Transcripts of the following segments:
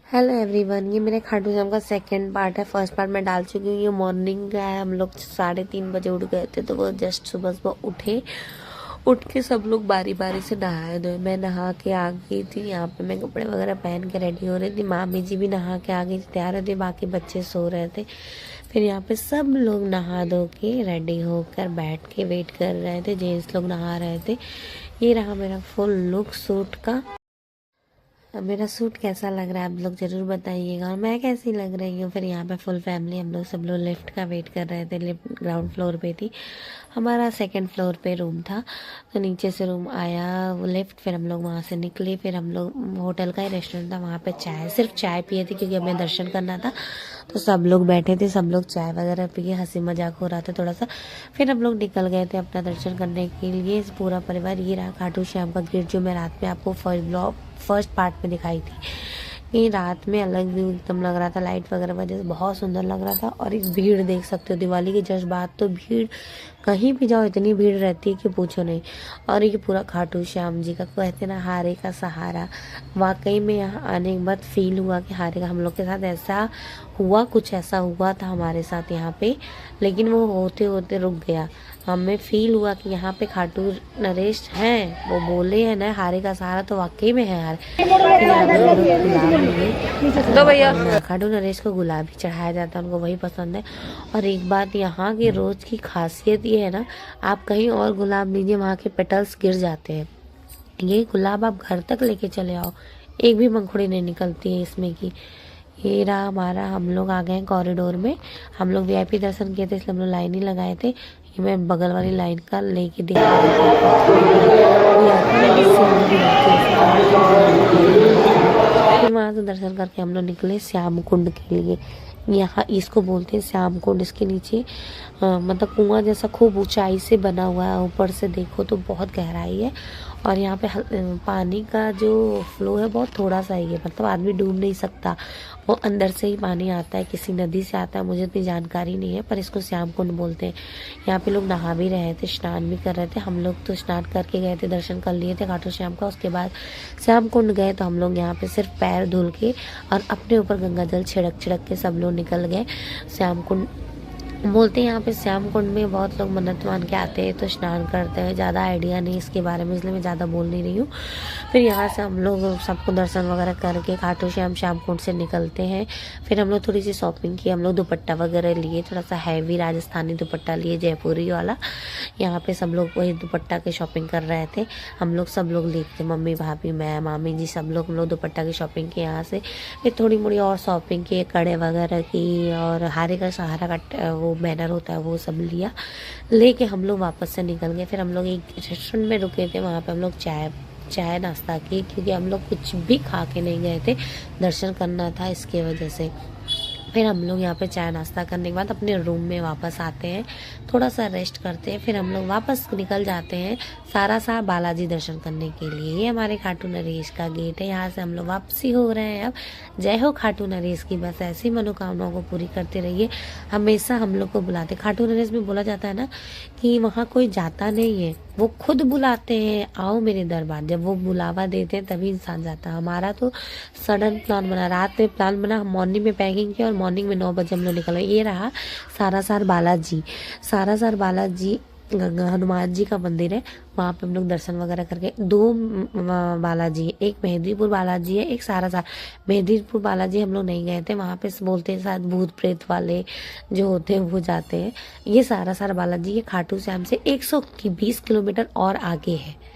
Hello everyone, ये मेरे खाटू श्याम का सेकंड पार्ट है। फर्स्ट पार्ट मैं डाल चुकी हूँ। ये मॉर्निंग का है। हम लोग 3:30 बजे उठ गए थे, तो वो जस्ट सुबह सुबह उठ के सब लोग बारी बारी से नहाए धोए। मैं नहा के आ गई थी। यहाँ पे मैं कपड़े वगैरह पहन के रेडी हो रही थी। मामी जी भी नहा के आ गई थी, तैयार हो थी। बाकी बच्चे सो रहे थे। फिर यहाँ पे सब लोग नहा धो के रेडी होकर बैठ के वेट कर रहे थे। जेंट्स लोग नहा रहे थे। ये रहा मेरा फुल लुक सूट का। अब मेरा सूट कैसा लग रहा है आप लोग जरूर बताइएगा, और मैं कैसी लग रही हूँ। फिर यहाँ पे फुल फैमिली हम लोग सब लोग लिफ्ट का वेट कर रहे थे। लिफ्ट ग्राउंड फ्लोर पे थी, हमारा सेकंड फ्लोर पे रूम था। तो नीचे से रूम आया वो लिफ्ट, फिर हम लोग वहाँ से निकले। फिर हम लोग होटल का ही रेस्टोरेंट था, वहाँ पे सिर्फ चाय पिए थे क्योंकि हमें दर्शन करना था। तो सब लोग बैठे थे, सब लोग चाय वगैरह पिए, हंसी मजाक हो रहा था थोड़ा सा। फिर हम लोग निकल गए थे अपना दर्शन करने के लिए। पूरा परिवार। ये रहा खाटू श्याम का गेट, जो मैं रात में आपको फर्स्ट पार्ट में दिखाई थी। ये रात में अलग व्यू एकदम लग रहा था, लाइट वगैरह वजह से बहुत सुंदर लग रहा था। और एक भीड़ देख सकते हो, दिवाली के जस्ट बाद तो भीड़, कहीं भी जाओ इतनी भीड़ रहती है कि पूछो नहीं। और ये पूरा खाटू श्याम जी का, कहते ना, हारे का सहारा। वाकई में यहाँ आने के बाद फील हुआ कि हारे का हम लोग के साथ ऐसा हुआ, कुछ ऐसा हुआ था हमारे साथ यहाँ पे, लेकिन वो होते होते रुक गया। हमें फील हुआ कि यहाँ पे खाटू नरेश हैं। वो बोले हैं ना हारे का सहारा, तो वाकई में है हारे। तो भैया खाटू नरेश को गुलाब ही चढ़ाया जाता है, उनको वही पसंद है। और एक बात यहाँ की रोज की खासियत ये है ना, आप कहीं और गुलाब लीजिए, वहाँ के पेटल्स गिर जाते हैं। ये गुलाब आप घर तक लेके चले आओ, एक भी पंखुड़ी नहीं निकलती है इसमें की। ये रहा हमारा, हम लोग आ गए हैं कॉरिडोर में। हम लोग वीआईपी दर्शन किए थे, इसलिए हम लोग लाइन ही लगाए थे। ये मैं बगल वाली लाइन का लेके दिखा रही थी। फिर वहाँ से दर्शन करके हम लोग निकले श्याम कुंड के लिए। यहाँ इसको बोलते हैं श्याम कुंड। इसके नीचे मतलब कुआं जैसा खूब ऊंचाई से बना हुआ है। ऊपर से देखो तो बहुत गहराई है। और यहाँ पे पानी का जो फ्लो है बहुत थोड़ा सा ही है, मतलब आदमी डूब नहीं सकता। वो अंदर से ही पानी आता है, किसी नदी से आता है, मुझे इतनी जानकारी नहीं है, पर इसको श्याम कुंड बोलते हैं। यहाँ पे लोग नहा भी रहे थे, स्नान भी कर रहे थे। हम लोग तो स्नान करके गए थे, दर्शन कर लिए थे खाटू श्याम का। उसके बाद श्याम कुंड गए, तो हम लोग यहाँ पे सिर्फ पैर धुल के और अपने ऊपर गंगा जल छिड़क छिड़क के सब लोग निकल गए। श्याम कुंड बोलते हैं यहाँ पे श्याम कुंड में बहुत लोग मन्नत मान के आते हैं, तो स्नान करते हैं। ज़्यादा आइडिया नहीं इसके बारे में, इसलिए मैं ज़्यादा बोल नहीं रही हूँ। फिर यहाँ से हम लोग सबको दर्शन वगैरह करके खाटू श्याम कुंड से निकलते हैं। फिर हम लोग थोड़ी सी शॉपिंग की। हम लोग दुपट्टा वगैरह लिए, थोड़ा सा हैवी राजस्थानी दुपट्टा लिए, जयपुरी वाला। यहाँ पे सब लोग वही दुपट्टा की शॉपिंग कर रहे थे। हम लोग सब लोग लिए थे, मम्मी भाभी मैं मामी जी सब लोग, हम लोग दुपट्टा की शॉपिंग की यहाँ से। फिर थोड़ी मोड़ी और शॉपिंग की, कड़े वगैरह की, और हारे का सहारा का वो बैनर होता है वो सब लिया। लेके हम लोग वापस से निकल गए। फिर हम लोग एक रेस्टोरेंट में रुके थे, वहाँ पे हम लोग चाय नाश्ता की, क्योंकि हम लोग कुछ भी खा के नहीं गए थे, दर्शन करना था इसके वजह से। फिर हम लोग यहाँ पे चाय नाश्ता करने के बाद अपने रूम में वापस आते हैं, थोड़ा सा रेस्ट करते हैं। फिर हम लोग वापस निकल जाते हैं सारासार बालाजी दर्शन करने के लिए। ये हमारे खाटू नरेश का गेट है, यहाँ से हम लोग वापसी हो रहे हैं अब। जय हो खाटू नरेश की, बस ऐसी मनोकामनाओं को पूरी करते रहिए। हमेशा हम लोग को बुलाते। खाटू नरेश में बोला जाता है ना कि वहाँ कोई जाता नहीं है, वो खुद बुलाते हैं, आओ मेरे दरबार। जब वो बुलावा देते हैं तभी इंसान जाता है। हमारा तो सडन प्लान बना, रात में प्लान बना, मॉर्निंग में पैकिंग की और मॉर्निंग में 9 बजे हम लोग निकल गए। ये रहा सारासार बालाजी हनुमान जी का मंदिर है। वहाँ पे हम लोग दर्शन वगैरह करके, 2 बालाजी है, एक मेहंदीपुर बालाजी है, एक सारासार। मेहंदीपुर बालाजी हम लोग नहीं गए थे, वहाँ पे बोलते हैं शायद भूत प्रेत वाले जो होते हैं वो जाते हैं। ये सारासार बालाजी ये खाटू श्याम से 120 किलोमीटर और आगे है।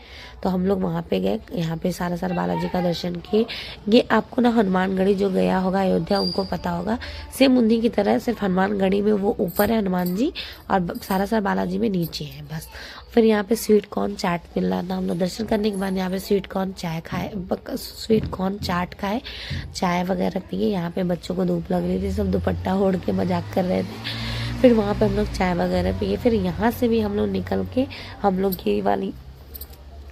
तो हम लोग वहाँ पे गए, यहाँ पे सारासार बालाजी का दर्शन किए। ये आपको ना हनुमानगढ़ी जो गया होगा अयोध्या, उनको पता होगा, सेम उन्हीं की तरह, सिर्फ हनुमानगढ़ी में वो ऊपर है हनुमान जी, और सारासार बालाजी में नीचे है बस। फिर यहाँ पे स्वीट कॉर्न चाट मिल रहा था। हम लोग दर्शन करने के बाद यहाँ पे स्वीट कॉर्न चाट खाए, चाय वगैरह पिए। यहाँ पे बच्चों को धूप लग रही थी, सब दुपट्टा ओढ़ के मजाक कर रहे थे। फिर वहाँ पे हम लोग चाय वगैरह पिए। फिर यहाँ से भी हम लोग निकल के हम लोग ये वाली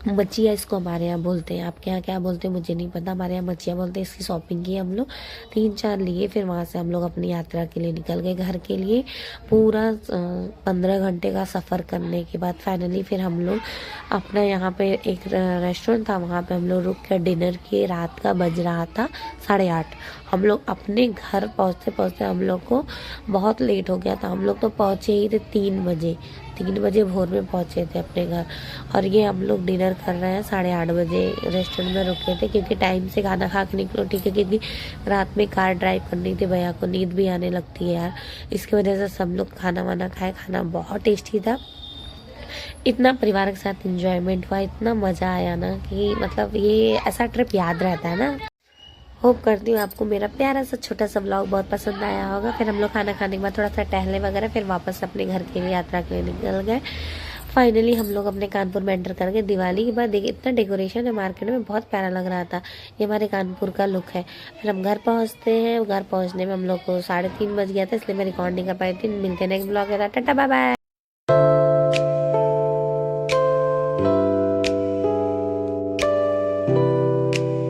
मचिया इसको हमारे यहाँ बोलते हैं, आपके यहाँ क्या बोलते हैं मुझे नहीं पता, हमारे यहाँ मचिया बोलते हैं। इसकी शॉपिंग की हम लोग 3-4 लिए, फिर वहाँ से हम लोग अपनी यात्रा के लिए निकल गए घर के लिए। पूरा 15 घंटे का सफ़र करने के बाद फाइनली फिर हम लोग अपना यहाँ पे एक रेस्टोरेंट था, वहाँ पे हम लोग रुक कर डिनर किए। रात का बज रहा था 8:30। हम लोग अपने घर पहुँचते पहुँचते हम लोग को बहुत लेट हो गया था। हम लोग तो पहुँचे ही थे 3 बजे भोर में पहुँचे थे अपने घर। और ये हम लोग डिनर कर रहे हैं 8:30 बजे। रेस्टोरेंट में रुके थे क्योंकि टाइम से खाना खा के निकलो, ठीक है, क्योंकि रात में कार ड्राइव करनी थी, भैया को नींद भी आने लगती है यार। इसकी वजह से सब लोग खाना वाना खाए। खाना बहुत टेस्टी था, इतना परिवार के साथ इंजॉयमेंट हुआ, इतना मज़ा आया ना कि मतलब ये ऐसा ट्रिप याद रहता है ना। होप करती हूँ आपको मेरा प्यारा सा छोटा सा व्लॉग बहुत पसंद आया होगा। फिर हम लोग खाना खाने के बाद थोड़ा सा टहले वगैरह, फिर वापस अपने घर के लिए यात्रा के लिए निकल गए। फाइनली हम लोग अपने कानपुर में एंटर कर गए। दिवाली के बाद देखिए इतना डेकोरेशन है मार्केट में, बहुत प्यारा लग रहा था। ये हमारे कानपुर का लुक है। फिर हम घर पहुँचते हैं। घर पहुँचने में हम लोग को 3:30 बज गया था, इसलिए मैं रिकॉर्ड नहीं कर पाई थी। मिलते हैं नेक्स्ट ब्लॉग के साथ। Ta-ta bye bye.